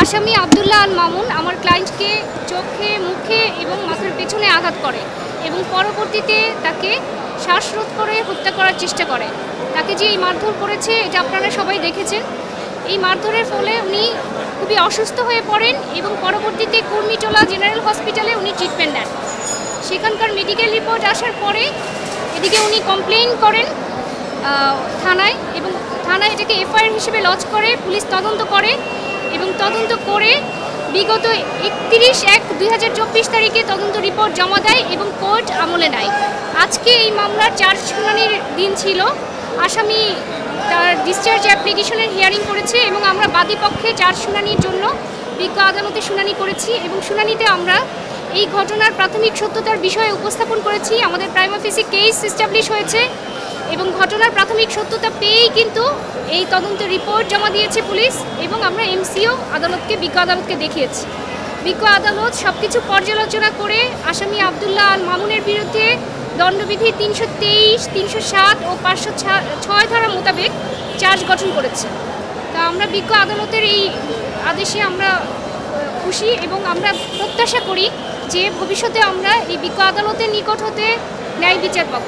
আসামি আব্দুল্লাহ আল মামুন আমার ক্লায়েন্টকে চোখে, মুখে এবং মাথার পেছনে আঘাত করে এবং পরবর্তীতে তাকে শ্বাসরোধ করে হত্যা করার চেষ্টা করে। তাকে যে এই মারধর করেছে এটা আপনারা সবাই দেখেছেন। এই মারধরের ফলে উনি খুবই অসুস্থ হয়ে পড়েন এবং পরবর্তীতে কুর্মিটোলা জেনারেল হসপিটালে উনি ট্রিটমেন্ট নেন। সেখানকার মেডিকেল রিপোর্ট আসার পরে এদিকে উনি কমপ্লেইন করেন থানায় এবং থানায় এটাকে এফআইআর হিসেবে লজ করে, পুলিশ তদন্ত করে এবং তদন্ত করে বিগত 31/1/2024 তারিখে তদন্ত রিপোর্ট জমা দেয় এবং কোর্ট আমলে নেয়। আজকে এই মামলার চার্জ শুনানির দিন ছিল। আসামি তার ডিসচার্জ অ্যাপ্লিকেশনের হিয়ারিং করেছে এবং আমরা বাদী পক্ষে চার্জ শুনানির জন্য বিজ্ঞ আদালতে শুনানি করেছি এবং শুনানিতে আমরা এই ঘটনার প্রাথমিক সত্যতার বিষয়ে উপস্থাপন করেছি। আমাদের প্রাইমা ফেসি কেস এস্টাবলিশ হয়েছে এবং ঘটনার প্রাথমিক সত্যতা পেয়েই কিন্তু এই তদন্তের রিপোর্ট জমা দিয়েছে পুলিশ এবং আমরা এমসিও আদালতকে, বিজ্ঞ আদালতকে দেখিয়েছি। বিজ্ঞ আদালত সব কিছু পর্যালোচনা করে আসামি আব্দুল্লাহ আল মামুনের বিরুদ্ধে দণ্ডবিধি 323, 307 ও 506 ধারা মোতাবেক চার্জ গঠন করেছে। তা আমরা বিজ্ঞ আদালতের এই আদেশে আমরা খুশি এবং আমরা প্রত্যাশা করি যে ভবিষ্যতে আমরা এই বিজ্ঞ আদালতের নিকট হতে ন্যায় বিচার পাব।